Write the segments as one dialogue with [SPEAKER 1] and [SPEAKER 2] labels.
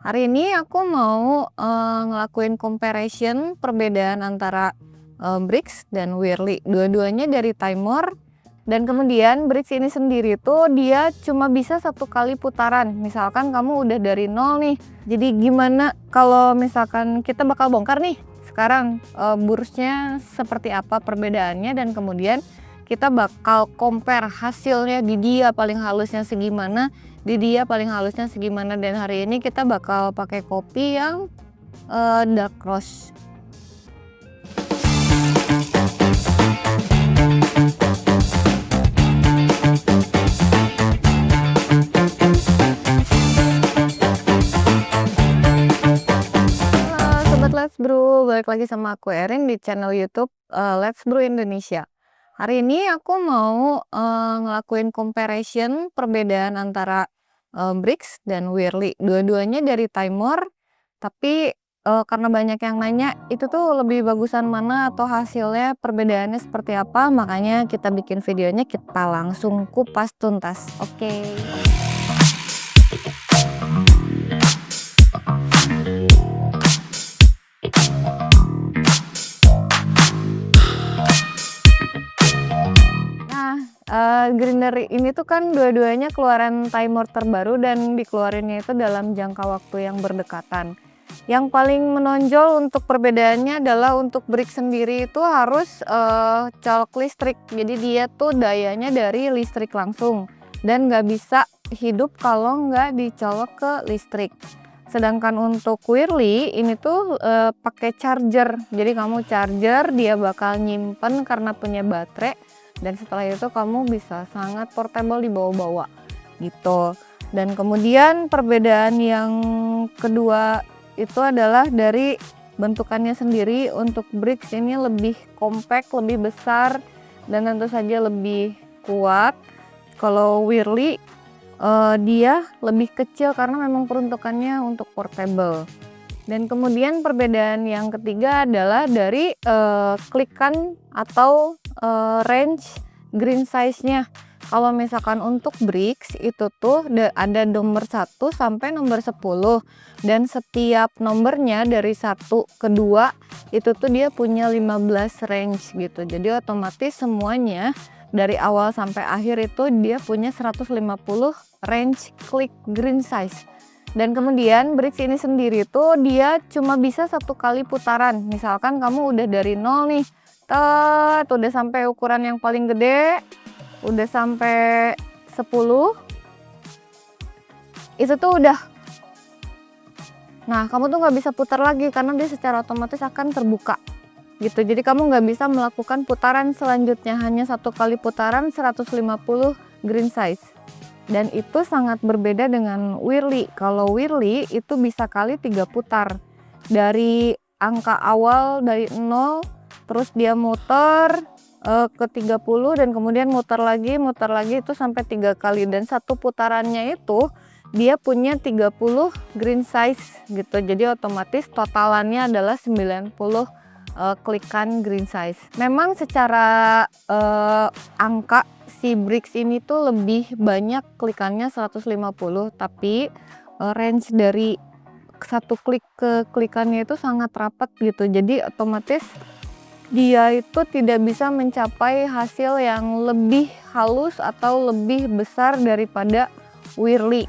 [SPEAKER 1] Hari ini aku mau, ngelakuin comparison perbedaan antara, Brix dan Whirley. Dua-duanya dari timer dan kemudian Brix ini sendiri tuh dia cuma bisa satu kali putaran. Misalkan kamu udah dari nol nih, jadi gimana kalau misalkan kita bakal bongkar nih sekarang, bursnya seperti apa perbedaannya dan kemudian kita bakal compare hasilnya di dia paling halusnya segimana, di dia paling halusnya segimana, dan hari ini kita bakal pakai kopi yang dark roast. Halo Sobat Let's Brew, balik lagi sama aku Erin di channel YouTube Let's Brew Indonesia. Hari ini aku mau ngelakuin comparison perbedaan antara Brix dan Whirley. Dua-duanya dari timer, tapi karena banyak yang nanya itu tuh lebih bagusan mana atau hasilnya perbedaannya seperti apa, makanya kita bikin videonya, kita langsung kupas tuntas. Oke. Grinder ini tuh kan dua-duanya keluaran timer terbaru dan dikeluarinnya itu dalam jangka waktu yang berdekatan. Yang paling menonjol untuk perbedaannya adalah untuk Brix sendiri itu harus colok listrik. Jadi dia tuh dayanya dari listrik langsung dan nggak bisa hidup kalau nggak dicolok ke listrik. Sedangkan untuk Whirley ini tuh pakai charger. Jadi kamu charger, dia bakal nyimpen karena punya baterai. Dan setelah itu kamu bisa sangat portable dibawa-bawa gitu. Dan kemudian perbedaan yang kedua itu adalah dari bentukannya sendiri. Untuk Brix ini lebih compact, lebih besar, dan tentu saja lebih kuat. Kalau Whirley dia lebih kecil karena memang peruntukannya untuk portable. Dan kemudian perbedaan yang ketiga adalah dari klikan atau range green size-nya. Kalau misalkan untuk Brix itu tuh ada nomor 1 sampai nomor 10 dan setiap nomornya dari 1 ke 2 itu tuh dia punya 15 range gitu. Jadi otomatis semuanya dari awal sampai akhir itu dia punya 150 range click green size. Dan kemudian Brix ini sendiri tuh dia cuma bisa satu kali putaran. Misalkan kamu udah dari nol nih, udah sampai ukuran yang paling gede, udah sampai 10, itu tuh udah. Nah, kamu tuh nggak bisa putar lagi karena dia secara otomatis akan terbuka gitu. Jadi kamu nggak bisa melakukan putaran selanjutnya, hanya satu kali putaran 150 green size. Dan itu sangat berbeda dengan Whirley. Kalau Whirley itu bisa kali 3 putar. Dari angka awal dari 0, terus dia muter ke 30 dan kemudian muter lagi itu sampai 3 kali. Dan satu putarannya itu dia punya 30 green size gitu. Jadi otomatis totalannya adalah 90 klikan green size. Memang secara angka si Brix ini tuh lebih banyak klikannya 150, tapi range dari satu klik ke klikannya itu sangat rapat gitu. Jadi otomatis dia itu tidak bisa mencapai hasil yang lebih halus atau lebih besar daripada Whirley.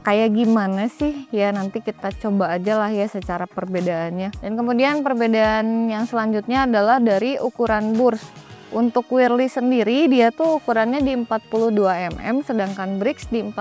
[SPEAKER 1] Kayak gimana sih ya, nanti kita coba aja lah ya secara perbedaannya. Dan kemudian perbedaan yang selanjutnya adalah dari ukuran burs. Untuk Whirley sendiri dia tuh ukurannya di 42 mm, sedangkan Brix di 40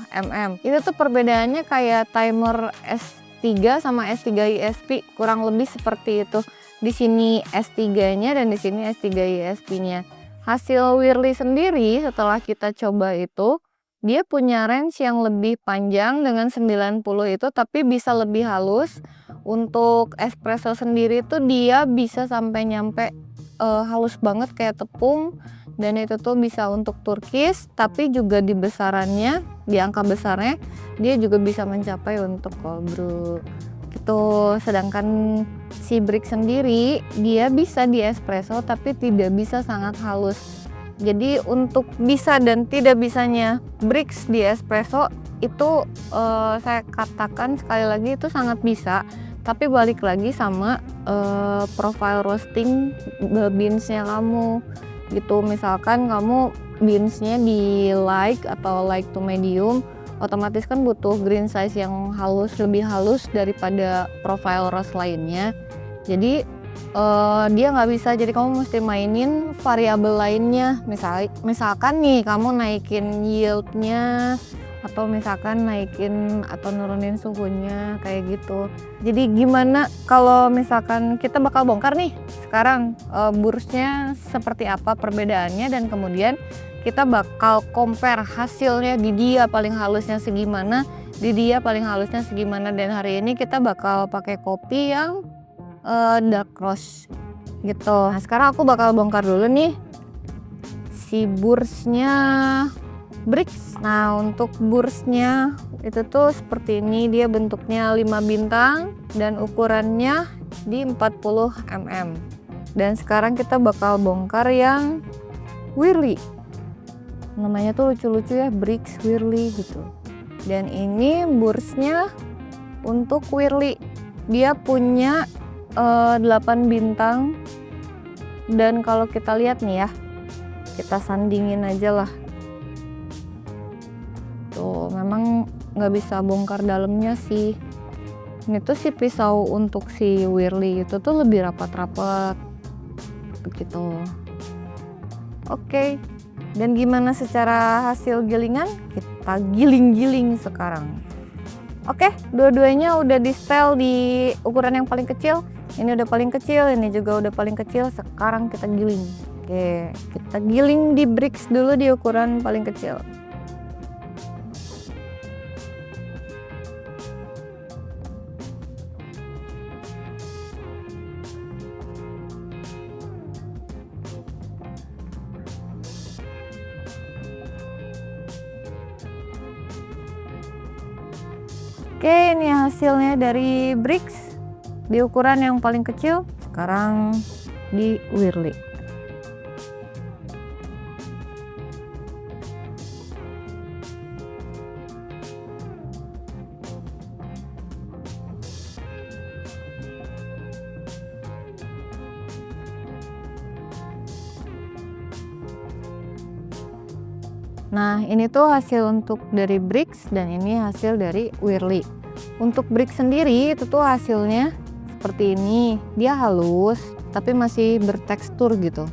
[SPEAKER 1] mm. Itu tuh perbedaannya kayak timer S3 sama S3 ISP, kurang lebih seperti itu. Di sini S3-nya dan di sini S3 ISP-nya. Hasil Whirley sendiri setelah kita coba itu dia punya range yang lebih panjang dengan 90 itu, tapi bisa lebih halus. Untuk espresso sendiri tuh dia bisa sampai nyampe halus banget kayak tepung, dan itu tuh bisa untuk Turkish, tapi juga di besarannya, di angka besarnya dia juga bisa mencapai untuk cold brew gitu. Sedangkan si Brix sendiri dia bisa di espresso tapi tidak bisa sangat halus. Jadi untuk bisa dan tidak bisanya Brix di espresso itu saya katakan sekali lagi itu sangat bisa, tapi balik lagi sama profile roasting beansnya kamu gitu. Misalkan kamu beansnya di light atau light to medium, otomatis kan butuh green size yang halus, lebih halus daripada profile roast lainnya. Jadi dia nggak bisa, jadi kamu mesti mainin variabel lainnya. Misalkan nih kamu naikin yieldnya, atau misalkan naikin atau nurunin suhunya kayak gitu. Jadi gimana kalau misalkan kita bakal bongkar nih sekarang bursnya seperti apa perbedaannya, dan kemudian kita bakal compare hasilnya di dia paling halusnya segimana, di dia paling halusnya segimana. Dan hari ini kita bakal pakai kopi yang dark roast gitu. Nah sekarang aku bakal bongkar dulu nih si bursnya Brix. Nah untuk bursnya itu tuh seperti ini, dia bentuknya 5 bintang dan ukurannya di 40 mm. Dan sekarang kita bakal bongkar yang Whirly, namanya tuh lucu-lucu ya, Brix Whirly gitu. Dan ini bursnya untuk Whirly, dia punya 8 bintang. Dan kalau kita lihat nih ya, kita sandingin aja lah tuh, memang nggak bisa bongkar dalamnya sih. Ini tuh si pisau untuk si Whirly itu tuh lebih rapat-rapat begitu. Oke, dan gimana secara hasil gilingan? Kita giling-giling sekarang. Oke, dua-duanya udah di setel di ukuran yang paling kecil. Ini udah paling kecil, ini juga udah paling kecil. Sekarang kita giling. Oke, kita giling di Brix dulu di ukuran paling kecil. Oke, ini hasilnya dari Brix di ukuran yang paling kecil. Sekarang di Whirly. Nah ini tuh hasil untuk dari Brix, dan ini hasil dari Whirly. Untuk Brix sendiri itu tuh hasilnya seperti ini, dia halus tapi masih bertekstur gitu.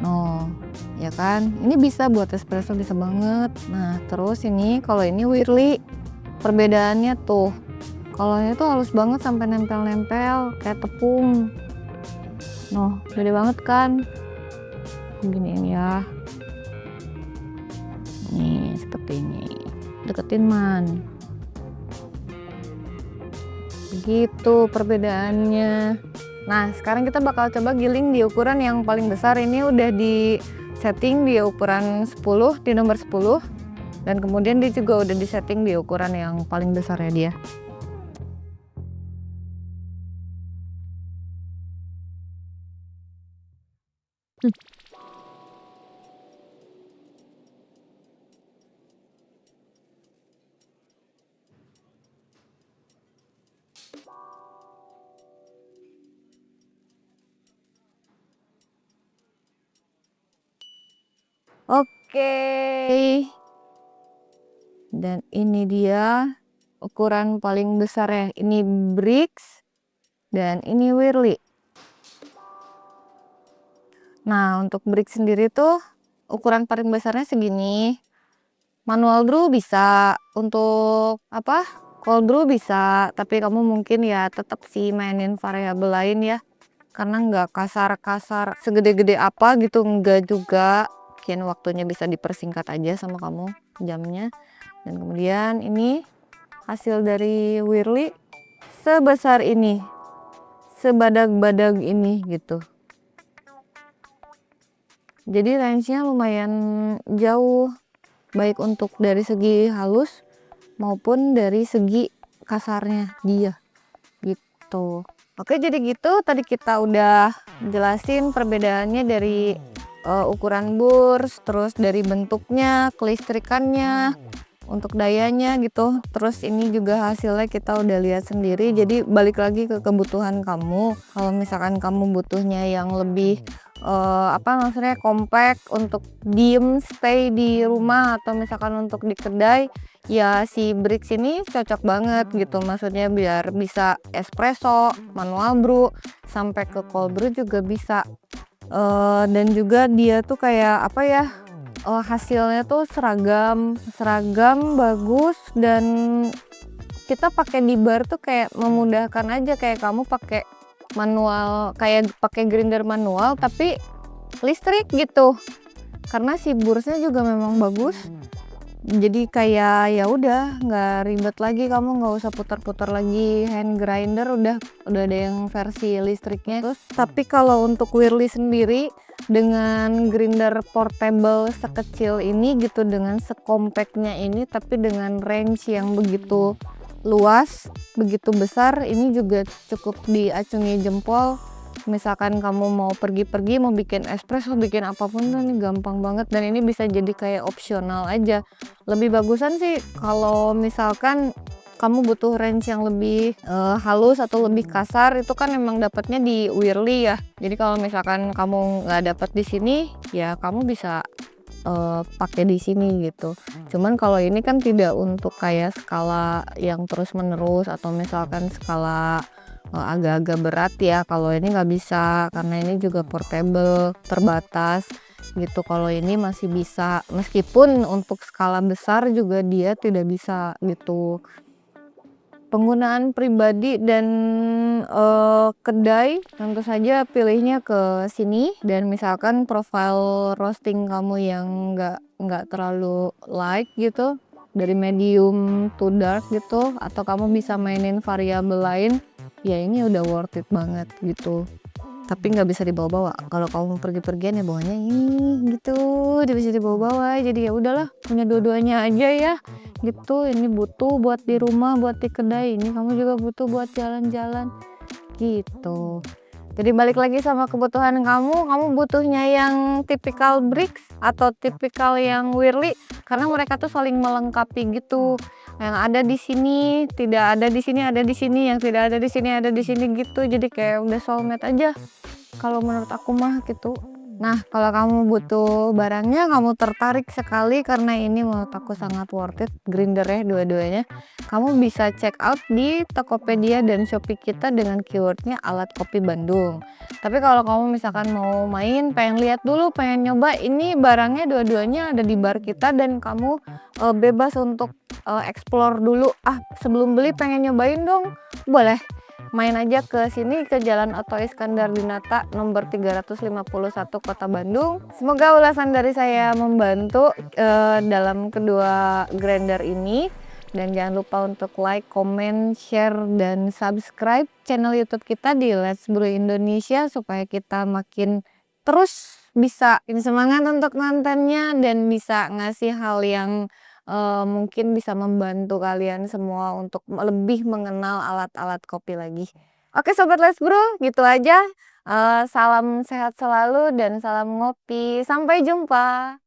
[SPEAKER 1] No, ya kan? Ini bisa buat espresso, bisa banget. Nah terus ini kalau ini Whirly, perbedaannya tuh, kalau ini tuh halus banget sampai nempel-nempel kayak tepung. No, gede banget kan? Giniin ya. Nih seperti ini, deketin man. Begitu perbedaannya. Nah sekarang kita bakal coba giling di ukuran yang paling besar. Ini udah di setting di ukuran 10, di nomor 10. Dan kemudian dia juga udah di setting di ukuran yang paling besar ya dia. Oke, dan ini dia ukuran paling besar ya. Ini Brix dan ini Whirly. Nah untuk Brix sendiri tuh ukuran paling besarnya segini. Manual brew bisa, untuk apa, cold brew bisa, tapi kamu mungkin ya tetap sih mainin variabel lain ya, karena nggak kasar-kasar segede-gede apa gitu, enggak juga. Mungkin waktunya bisa dipersingkat aja sama kamu jamnya. Dan kemudian ini hasil dari Whirly sebesar ini, sebadag-badag ini gitu. Jadi range-nya lumayan jauh, baik untuk dari segi halus maupun dari segi kasarnya dia gitu. Oke, jadi gitu tadi kita udah jelasin perbedaannya dari ukuran burs, terus dari bentuknya, kelistrikannya, untuk dayanya gitu. Terus ini juga hasilnya kita udah lihat sendiri, jadi balik lagi ke kebutuhan kamu. Kalau misalkan kamu butuhnya yang lebih maksudnya compact untuk diem stay di rumah atau misalkan untuk di kedai, ya si Brix ini cocok banget gitu. Maksudnya biar bisa espresso, manual brew, sampai ke cold brew juga bisa. Dan juga dia tuh kayak hasilnya tuh seragam bagus, dan kita pakai di bar tuh kayak memudahkan aja, kayak kamu pakai manual, kayak pakai grinder manual tapi listrik gitu. Karena si bursnya juga memang bagus. Jadi kayak ya udah nggak ribet lagi, kamu nggak usah putar-putar lagi hand grinder, udah ada yang versi listriknya. Terus tapi kalau untuk Whirly sendiri dengan grinder portable sekecil ini gitu, dengan sekompaknya ini tapi dengan range yang begitu luas, begitu besar, ini juga cukup diacungi jempol. Misalkan kamu mau pergi-pergi, mau bikin espresso, bikin apapun tuh ini gampang banget, dan ini bisa jadi kayak opsional aja. Lebih bagusan sih kalau misalkan kamu butuh range yang lebih halus atau lebih kasar, itu kan emang dapatnya di Whirly ya. Jadi kalau misalkan kamu nggak dapat di sini, ya kamu bisa pakai di sini gitu. Cuman kalau ini kan tidak untuk kayak skala yang terus menerus atau misalkan skala agak-agak berat ya. Kalau ini nggak bisa karena ini juga portable, terbatas gitu. Kalau ini masih bisa, meskipun untuk skala besar juga dia tidak bisa gitu. Penggunaan pribadi dan kedai tentu saja pilihnya ke sini, dan misalkan profile roasting kamu yang nggak terlalu light gitu, dari medium to dark gitu, atau kamu bisa mainin variabel lain, ya ini udah worth it banget gitu. Tapi nggak bisa dibawa-bawa. Kalau kamu pergi-pergian ya bawanya ini gitu, dia bisa dibawa-bawa. Jadi ya udahlah, punya dua-duanya aja ya gitu. Ini butuh buat di rumah, buat di kedai, ini kamu juga butuh buat jalan-jalan gitu. Jadi balik lagi sama kebutuhan kamu butuhnya yang tipikal Brix atau tipikal yang Whirly, karena mereka tuh saling melengkapi gitu. Yang ada di sini tidak ada di sini, ada di sini, yang tidak ada di sini ada di sini gitu. Jadi kayak udah soulmate aja kalau menurut aku mah gitu. Nah, kalau kamu butuh barangnya, kamu tertarik sekali karena ini menurut aku sangat worth it grindernya dua-duanya, kamu bisa check out di Tokopedia dan Shopee kita dengan keywordnya alat kopi Bandung. Tapi kalau kamu misalkan mau main, pengen lihat dulu, pengen nyoba, ini barangnya dua-duanya ada di bar kita, dan kamu bebas untuk explore dulu. Sebelum beli pengen nyobain dong, boleh. Main aja ke sini, ke Jalan Oto Iskandar Dinata nomor 351 Kota Bandung. Semoga ulasan dari saya membantu dalam kedua grinder ini. Dan jangan lupa untuk like, comment, share, dan subscribe channel YouTube kita di Let's Brew Indonesia supaya kita makin terus bisa semangat untuk nontonnya dan bisa ngasih hal yang mungkin bisa membantu kalian semua untuk lebih mengenal alat-alat kopi lagi. Oke Sobat Let's Brew, gitu aja. Salam sehat selalu dan salam ngopi. Sampai jumpa.